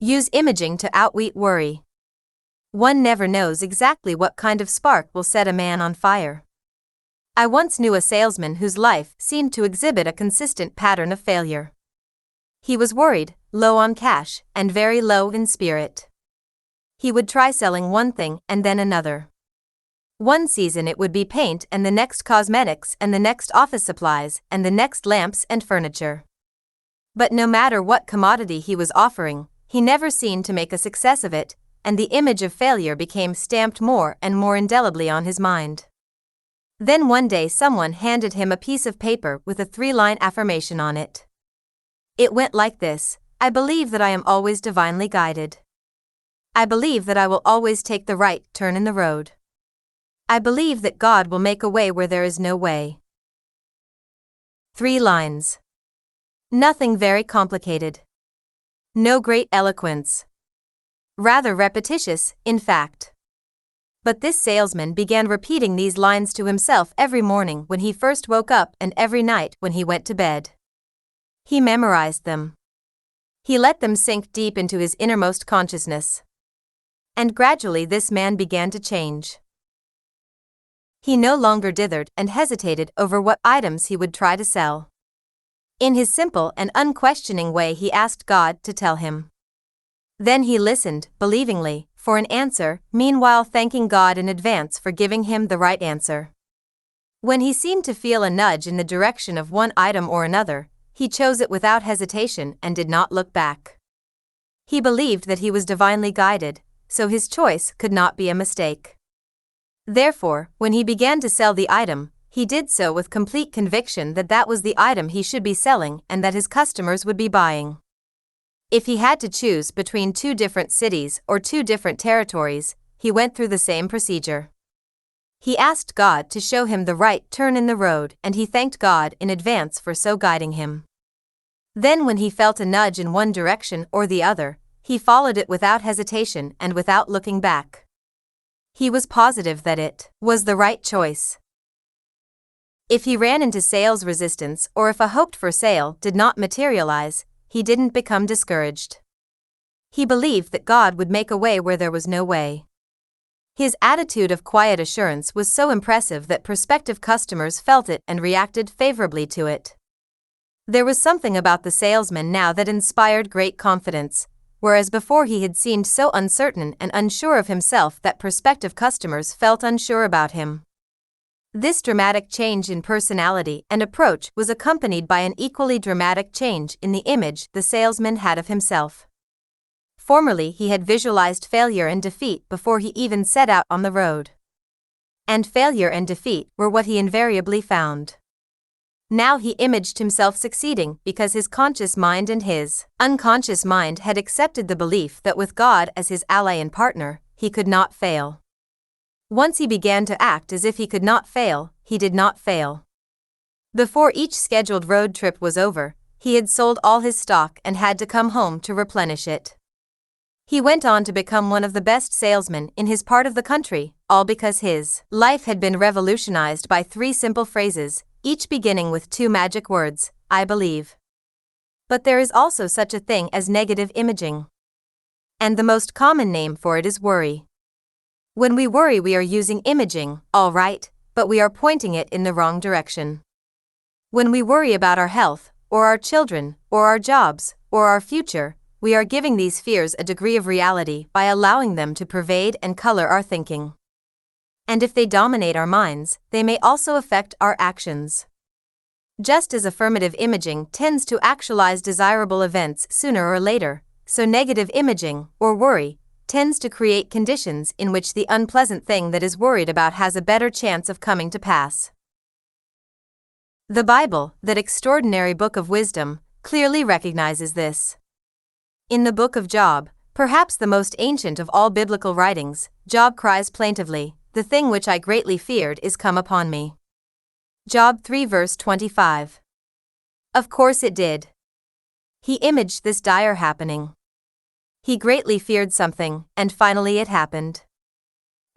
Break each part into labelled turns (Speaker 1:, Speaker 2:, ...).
Speaker 1: Use imaging to outwit worry. One never knows exactly what kind of spark will set a man on fire. I once knew a salesman whose life seemed to exhibit a consistent pattern of failure. He was worried, low on cash, and very low in spirit. He would try selling one thing and then another. One season it would be paint and the next cosmetics and the next office supplies and the next lamps and furniture. But no matter what commodity he was offering, he never seemed to make a success of it, and the image of failure became stamped more and more indelibly on his mind. Then one day someone handed him a piece of paper with a 3-line affirmation on it. It went like this: I believe that I am always divinely guided. I believe that I will always take the right turn in the road. I believe that God will make a way where there is no way. 3 lines. Nothing very complicated. No great eloquence. Rather repetitious, in fact. But this salesman began repeating these lines to himself every morning when he first woke up and every night when he went to bed. He memorized them. He let them sink deep into his innermost consciousness. And gradually this man began to change. He no longer dithered and hesitated over what items he would try to sell. In his simple and unquestioning way he asked God to tell him. Then he listened, believingly, for an answer, meanwhile thanking God in advance for giving him the right answer. When he seemed to feel a nudge in the direction of one item or another, he chose it without hesitation and did not look back. He believed that he was divinely guided, so his choice could not be a mistake. Therefore, when he began to sell the item, he did so with complete conviction that that was the item he should be selling and that his customers would be buying. If he had to choose between 2 different cities or 2 different territories, he went through the same procedure. He asked God to show him the right turn in the road and he thanked God in advance for so guiding him. Then when he felt a nudge in one direction or the other, he followed it without hesitation and without looking back. He was positive that it was the right choice. If he ran into sales resistance or if a hoped-for sale did not materialize, he didn't become discouraged. He believed that God would make a way where there was no way. His attitude of quiet assurance was so impressive that prospective customers felt it and reacted favorably to it. There was something about the salesman now that inspired great confidence, whereas before he had seemed so uncertain and unsure of himself that prospective customers felt unsure about him. This dramatic change in personality and approach was accompanied by an equally dramatic change in the image the salesman had of himself. Formerly he had visualized failure and defeat before he even set out on the road. And failure and defeat were what he invariably found. Now he imaged himself succeeding because his conscious mind and his unconscious mind had accepted the belief that with God as his ally and partner, he could not fail. Once he began to act as if he could not fail, he did not fail. Before each scheduled road trip was over, he had sold all his stock and had to come home to replenish it. He went on to become one of the best salesmen in his part of the country, all because his life had been revolutionized by 3 simple phrases, each beginning with 2 magic words: I believe. But there is also such a thing as negative imaging. And the most common name for it is worry. When we worry, we are using imaging, all right, but we are pointing it in the wrong direction. When we worry about our health, or our children, or our jobs, or our future, we are giving these fears a degree of reality by allowing them to pervade and color our thinking. And if they dominate our minds, they may also affect our actions. Just as affirmative imaging tends to actualize desirable events sooner or later, so negative imaging, or worry, tends to create conditions in which the unpleasant thing that is worried about has a better chance of coming to pass. The Bible, that extraordinary book of wisdom, clearly recognizes this. In the book of Job, perhaps the most ancient of all biblical writings, Job cries plaintively, "The thing which I greatly feared is come upon me." Job 3 verse 25. Of course it did. He imaged this dire happening. He greatly feared something, and finally it happened.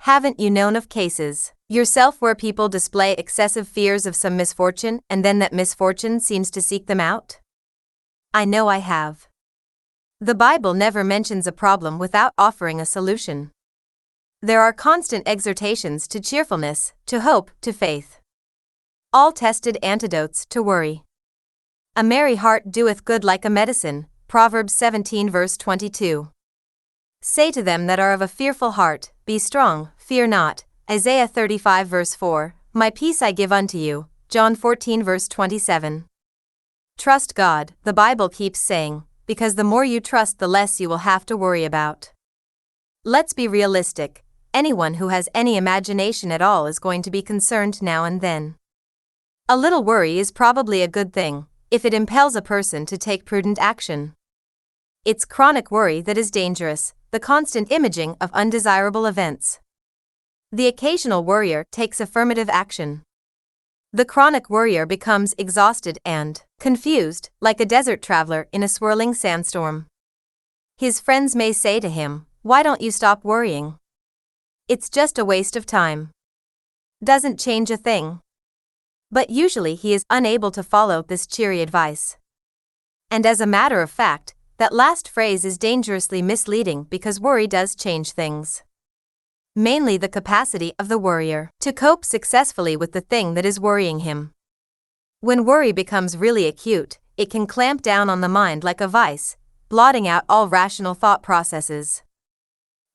Speaker 1: Haven't you known of cases yourself where people display excessive fears of some misfortune and then that misfortune seems to seek them out? I know I have. The Bible never mentions a problem without offering a solution. There are constant exhortations to cheerfulness, to hope, to faith. All tested antidotes to worry. A merry heart doeth good like a medicine, Proverbs 17 verse 22. Say to them that are of a fearful heart, Be strong, fear not, Isaiah 35 verse 4, My peace I give unto you, John 14 verse 27. Trust God, the Bible keeps saying, because the more you trust the less you will have to worry about. Let's be realistic, anyone who has any imagination at all is going to be concerned now and then. A little worry is probably a good thing, if it impels a person to take prudent action. It's chronic worry that is dangerous, the constant imaging of undesirable events. The occasional worrier takes affirmative action. The chronic worrier becomes exhausted and confused, like a desert traveler in a swirling sandstorm. His friends may say to him, Why don't you stop worrying? It's just a waste of time. Doesn't change a thing. But usually he is unable to follow this cheery advice. And as a matter of fact, that last phrase is dangerously misleading because worry does change things. Mainly the capacity of the worrier to cope successfully with the thing that is worrying him. When worry becomes really acute, it can clamp down on the mind like a vice, blotting out all rational thought processes.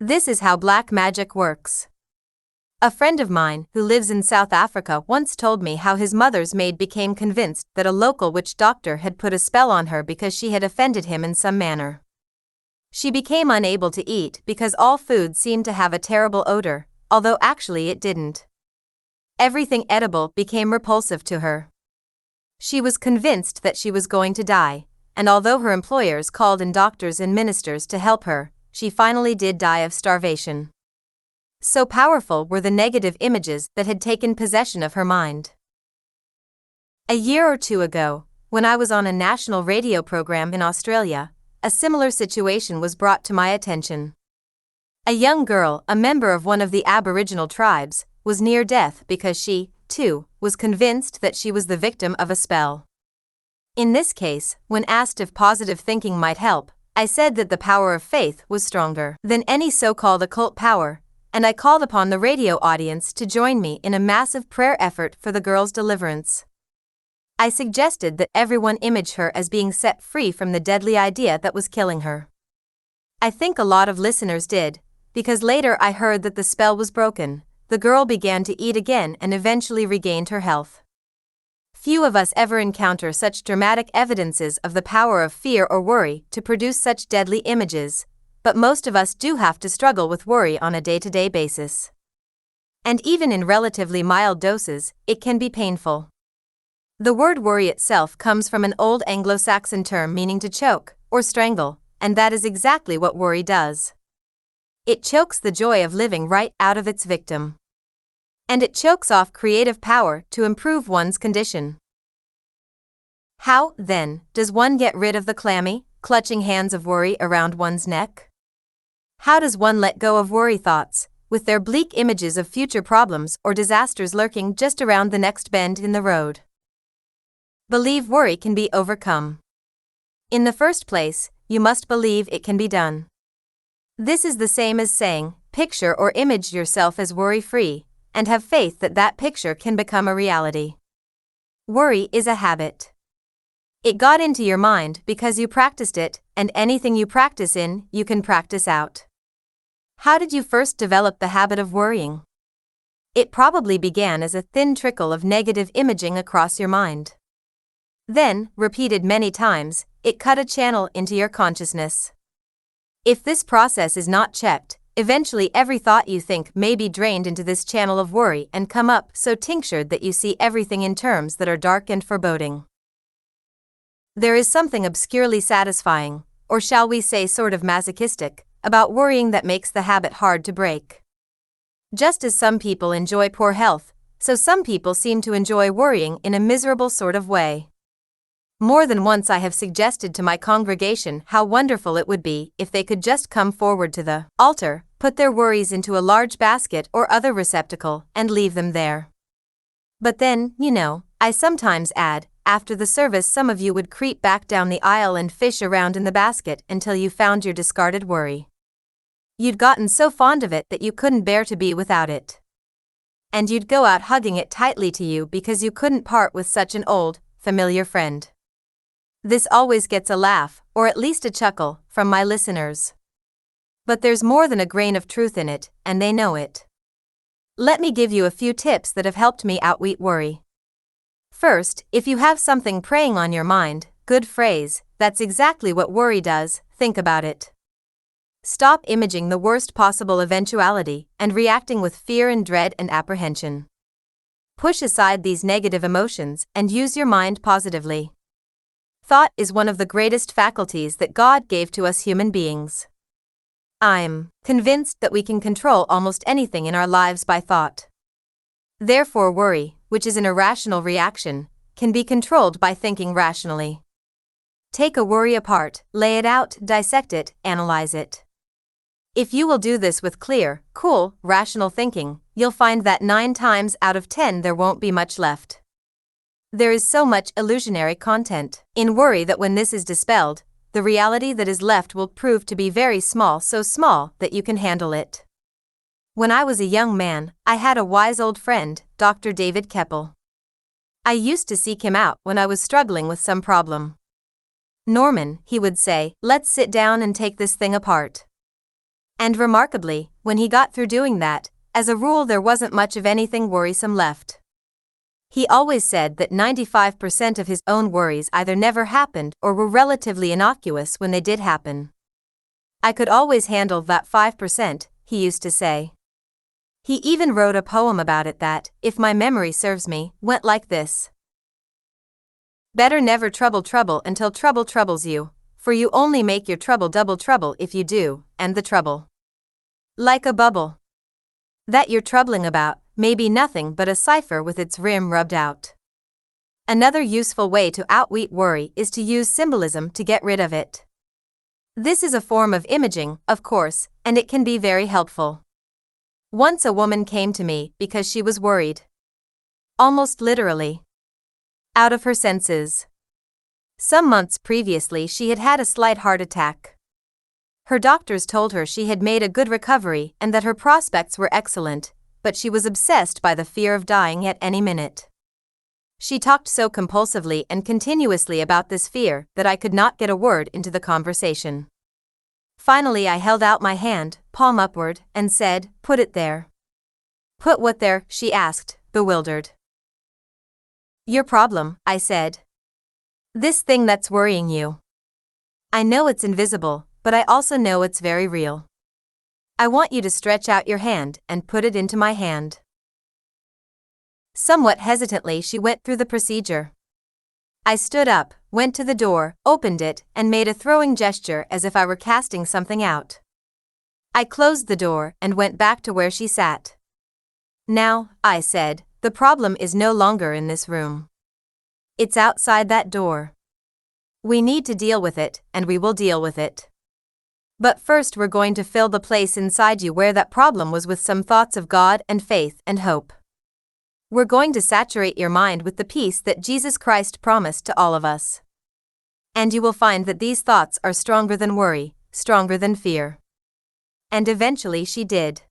Speaker 1: This is how black magic works. A friend of mine who lives in South Africa once told me how his mother's maid became convinced that a local witch doctor had put a spell on her because she had offended him in some manner. She became unable to eat because all food seemed to have a terrible odor, although actually it didn't. Everything edible became repulsive to her. She was convinced that she was going to die, and although her employers called in doctors and ministers to help her, she finally did die of starvation. So powerful were the negative images that had taken possession of her mind. A year or two ago, when I was on a national radio program in Australia, a similar situation was brought to my attention. A young girl, a member of one of the Aboriginal tribes, was near death because she, too, was convinced that she was the victim of a spell. In this case, when asked if positive thinking might help, I said that the power of faith was stronger than any so-called occult power, and I called upon the radio audience to join me in a massive prayer effort for the girl's deliverance. I suggested that everyone image her as being set free from the deadly idea that was killing her. I think a lot of listeners did, because later I heard that the spell was broken, the girl began to eat again and eventually regained her health. Few of us ever encounter such dramatic evidences of the power of fear or worry to produce such deadly images, but most of us do have to struggle with worry on a day-to-day basis. And even in relatively mild doses, it can be painful. The word worry itself comes from an old Anglo-Saxon term meaning to choke or strangle, and that is exactly what worry does. It chokes the joy of living right out of its victim. And it chokes off creative power to improve one's condition. How, then, does one get rid of the clammy, clutching hands of worry around one's neck? How does one let go of worry thoughts, with their bleak images of future problems or disasters lurking just around the next bend in the road? Believe worry can be overcome. In the first place, you must believe it can be done. This is the same as saying, picture or image yourself as worry-free, and have faith that that picture can become a reality. Worry is a habit. It got into your mind because you practiced it, and anything you practice in, you can practice out. How did you first develop the habit of worrying? It probably began as a thin trickle of negative imaging across your mind. Then, repeated many times, it cut a channel into your consciousness. If this process is not checked, eventually every thought you think may be drained into this channel of worry and come up so tinctured that you see everything in terms that are dark and foreboding. There is something obscurely satisfying, or shall we say sort of masochistic, about worrying that makes the habit hard to break. Just as some people enjoy poor health, so some people seem to enjoy worrying in a miserable sort of way. More than once I have suggested to my congregation how wonderful it would be if they could just come forward to the altar, put their worries into a large basket or other receptacle, and leave them there. But then, I sometimes add, after the service some of you would creep back down the aisle and fish around in the basket until you found your discarded worry. You'd gotten so fond of it that you couldn't bear to be without it. And you'd go out hugging it tightly to you because you couldn't part with such an old, familiar friend. This always gets a laugh, or at least a chuckle, from my listeners. But there's more than a grain of truth in it, and they know it. Let me give you a few tips that have helped me outwit worry. First, if you have something preying on your mind, good phrase, that's exactly what worry does, think about it. Stop imaging the worst possible eventuality and reacting with fear and dread and apprehension. Push aside these negative emotions and use your mind positively. Thought is one of the greatest faculties that God gave to us human beings. I'm convinced that we can control almost anything in our lives by thought. Therefore, worry, which is an irrational reaction, can be controlled by thinking rationally. Take a worry apart, lay it out, dissect it, analyze it. If you will do this with clear, cool, rational thinking, you'll find that 9 times out of 10 there won't be much left. There is so much illusionary content in worry that when this is dispelled, the reality that is left will prove to be very small, so small that you can handle it. When I was a young man, I had a wise old friend, Dr. David Peale. I used to seek him out when I was struggling with some problem. Norman, he would say, let's sit down and take this thing apart. And remarkably, when he got through doing that, as a rule there wasn't much of anything worrisome left. He always said that 95% of his own worries either never happened or were relatively innocuous when they did happen. I could always handle that 5%, he used to say. He even wrote a poem about it that, if my memory serves me, went like this. Better never trouble until trouble troubles you, for you only make your trouble double trouble if you do, and the trouble. Like a bubble that you're troubling about may be nothing but a cipher with its rim rubbed out. Another useful way to outwit worry is to use symbolism to get rid of it. This is a form of imaging, of course, and it can be very helpful. Once a woman came to me because she was worried. Almost literally. Out of her senses. Some months previously she had had a slight heart attack. Her doctors told her she had made a good recovery and that her prospects were excellent, but she was obsessed by the fear of dying at any minute. She talked so compulsively and continuously about this fear that I could not get a word into the conversation. Finally I held out my hand, palm upward, and said, "Put it there." "Put what there?" she asked, bewildered. "Your problem," I said. "This thing that's worrying you. I know it's invisible, but I also know it's very real. I want you to stretch out your hand and put it into my hand." Somewhat hesitantly she went through the procedure. I stood up, went to the door, opened it, and made a throwing gesture as if I were casting something out. I closed the door and went back to where she sat. "Now," I said, "the problem is no longer in this room. It's outside that door. We need to deal with it, and we will deal with it. But first we're going to fill the place inside you where that problem was with some thoughts of God and faith and hope. We're going to saturate your mind with the peace that Jesus Christ promised to all of us. And you will find that these thoughts are stronger than worry, stronger than fear." And eventually she did.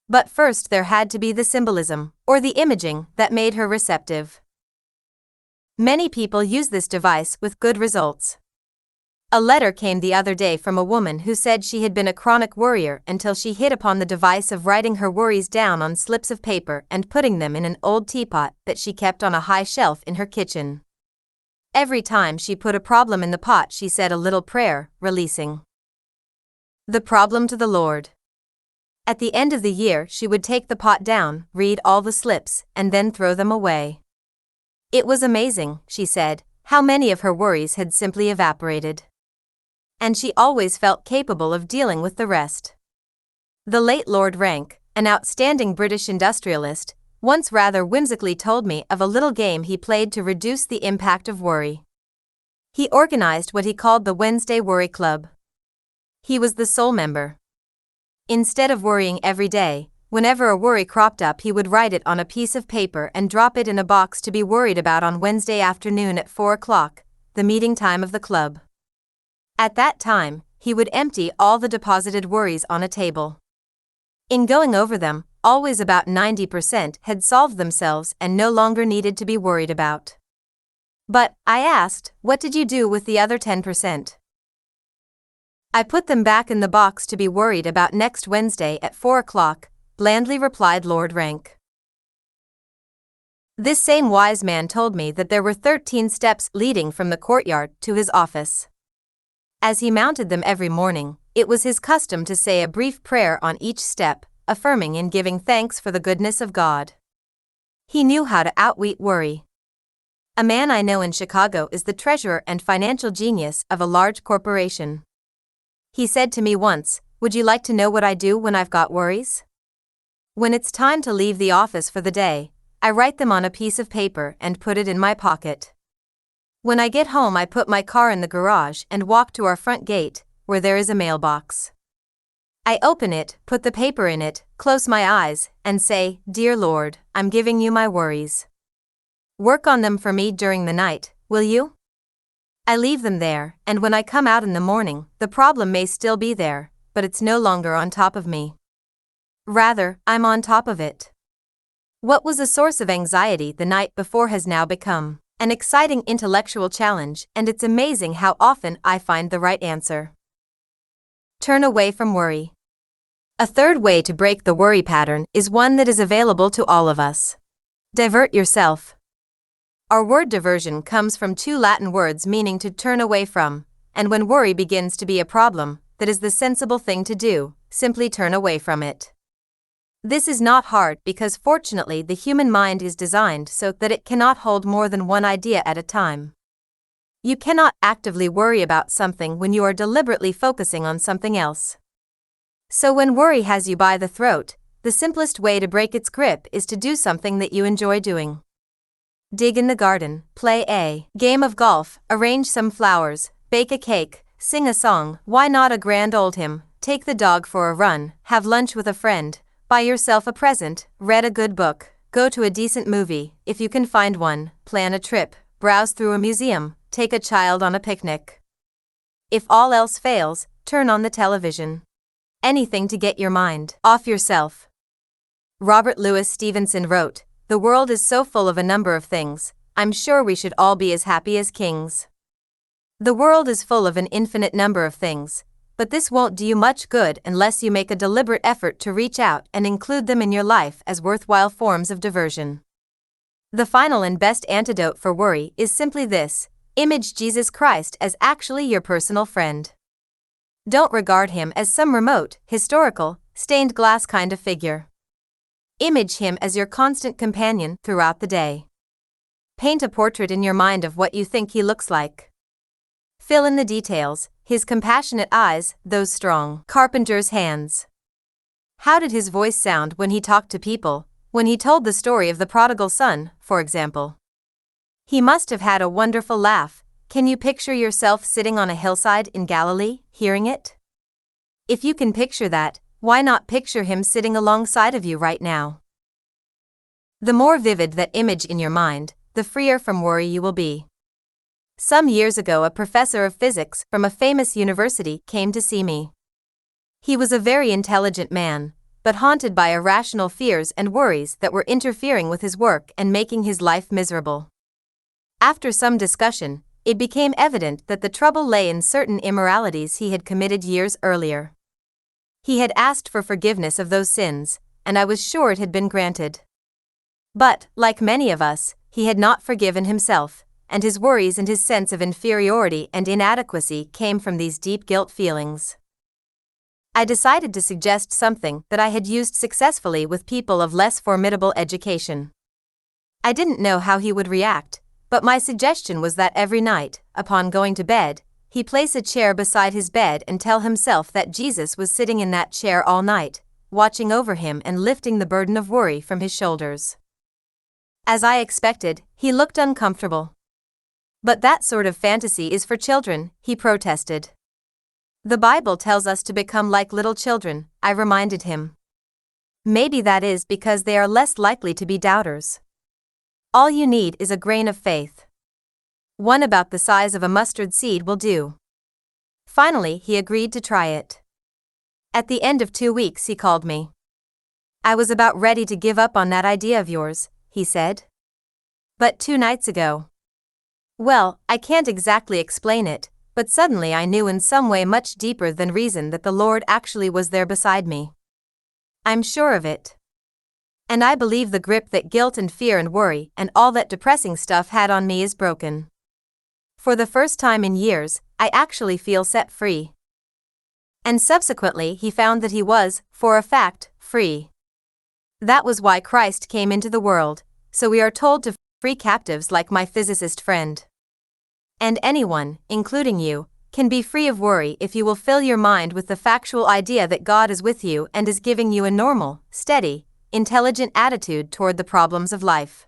Speaker 1: But first there had to be the symbolism, or the imaging, that made her receptive. Many people use this device with good results. A letter came the other day from a woman who said she had been a chronic worrier until she hit upon the device of writing her worries down on slips of paper and putting them in an old teapot that she kept on a high shelf in her kitchen. Every time she put a problem in the pot she said a little prayer, releasing the problem to the Lord. At the end of the year she would take the pot down, read all the slips, and then throw them away. It was amazing, she said, how many of her worries had simply evaporated. And she always felt capable of dealing with the rest. The late Lord Rank, an outstanding British industrialist, once rather whimsically told me of a little game he played to reduce the impact of worry. He organized what he called the Wednesday Worry Club. He was the sole member. Instead of worrying every day, whenever a worry cropped up, he would write it on a piece of paper and drop it in a box to be worried about on Wednesday afternoon at 4 o'clock, the meeting time of the club. At that time, he would empty all the deposited worries on a table. In going over them, always about 90% had solved themselves and no longer needed to be worried about. But, I asked, what did you do with the other 10%? I put them back in the box to be worried about next Wednesday at 4 o'clock, blandly replied Lord Rank. This same wise man told me that there were 13 steps leading from the courtyard to his office. As he mounted them every morning, it was his custom to say a brief prayer on each step, affirming and giving thanks for the goodness of God. He knew how to outwit worry. A man I know in Chicago is the treasurer and financial genius of a large corporation. He said to me once, "Would you like to know what I do when I've got worries? When it's time to leave the office for the day, I write them on a piece of paper and put it in my pocket. When I get home, I put my car in the garage and walk to our front gate, where there is a mailbox. I open it, put the paper in it, close my eyes, and say, 'Dear Lord, I'm giving you my worries. Work on them for me during the night, will you?' I leave them there, and when I come out in the morning, the problem may still be there, but it's no longer on top of me. Rather, I'm on top of it. What was a source of anxiety the night before has now become an exciting intellectual challenge, and it's amazing how often I find the right answer." Turn away from worry. A third way to break the worry pattern is one that is available to all of us. Divert yourself. Our word diversion comes from two Latin words meaning to turn away from, and when worry begins to be a problem, that is the sensible thing to do, simply turn away from it. This is not hard because fortunately the human mind is designed so that it cannot hold more than one idea at a time. You cannot actively worry about something when you are deliberately focusing on something else. So when worry has you by the throat, the simplest way to break its grip is to do something that you enjoy doing. Dig in the garden, play a game of golf, arrange some flowers, bake a cake, sing a song, why not a grand old hymn, take the dog for a run, have lunch with a friend, buy yourself a present, read a good book, go to a decent movie, if you can find one, plan a trip, browse through a museum, take a child on a picnic. If all else fails, turn on the television. Anything to get your mind off yourself. Robert Louis Stevenson wrote, "The world is so full of a number of things, I'm sure we should all be as happy as kings." The world is full of an infinite number of things, but this won't do you much good unless you make a deliberate effort to reach out and include them in your life as worthwhile forms of diversion. The final and best antidote for worry is simply this: image Jesus Christ as actually your personal friend. Don't regard him as some remote, historical, stained glass kind of figure. Image him as your constant companion throughout the day. Paint a portrait in your mind of what you think he looks like. Fill in the details: his compassionate eyes, those strong carpenter's hands. How did his voice sound when he talked to people, when he told the story of the prodigal son, for example? He must have had a wonderful laugh. Can you picture yourself sitting on a hillside in Galilee, hearing it? If you can picture that, why not picture him sitting alongside of you right now? The more vivid that image in your mind, the freer from worry you will be. Some years ago, a professor of physics from a famous university came to see me. He was a very intelligent man, but haunted by irrational fears and worries that were interfering with his work and making his life miserable. After some discussion, it became evident that the trouble lay in certain immoralities he had committed years earlier. He had asked for forgiveness of those sins, and I was sure it had been granted. But, like many of us, he had not forgiven himself, and his worries and his sense of inferiority and inadequacy came from these deep guilt feelings. I decided to suggest something that I had used successfully with people of less formidable education. I didn't know how he would react, but my suggestion was that every night, upon going to bed, he place a chair beside his bed and tell himself that Jesus was sitting in that chair all night, watching over him and lifting the burden of worry from his shoulders. As I expected, he looked uncomfortable. "But that sort of fantasy is for children," he protested. "The Bible tells us to become like little children," I reminded him. Maybe that is because they are less likely to be doubters. All you need is a grain of faith. One about the size of a mustard seed will do. Finally, he agreed to try it. At the end of 2 weeks, he called me. I was about ready to give up on that idea of yours, he said. But 2 nights ago. Well, I can't exactly explain it, but suddenly I knew in some way much deeper than reason that the Lord actually was there beside me. I'm sure of it. And I believe the grip that guilt and fear and worry and all that depressing stuff had on me is broken. For the first time in years, I actually feel set free. And subsequently he found that he was, for a fact, free. That was why Christ came into the world, so we are told to free captives like my physicist friend. And anyone, including you, can be free of worry if you will fill your mind with the factual idea that God is with you and is giving you a normal, steady, intelligent attitude toward the problems of life.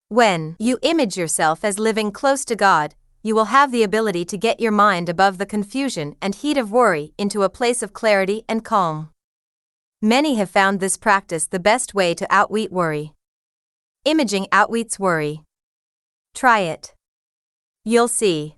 Speaker 1: When you image yourself as living close to God, you will have the ability to get your mind above the confusion and heat of worry into a place of clarity and calm. Many have found this practice the best way to outwit worry. Imaging outwits worry. Try it. You'll see.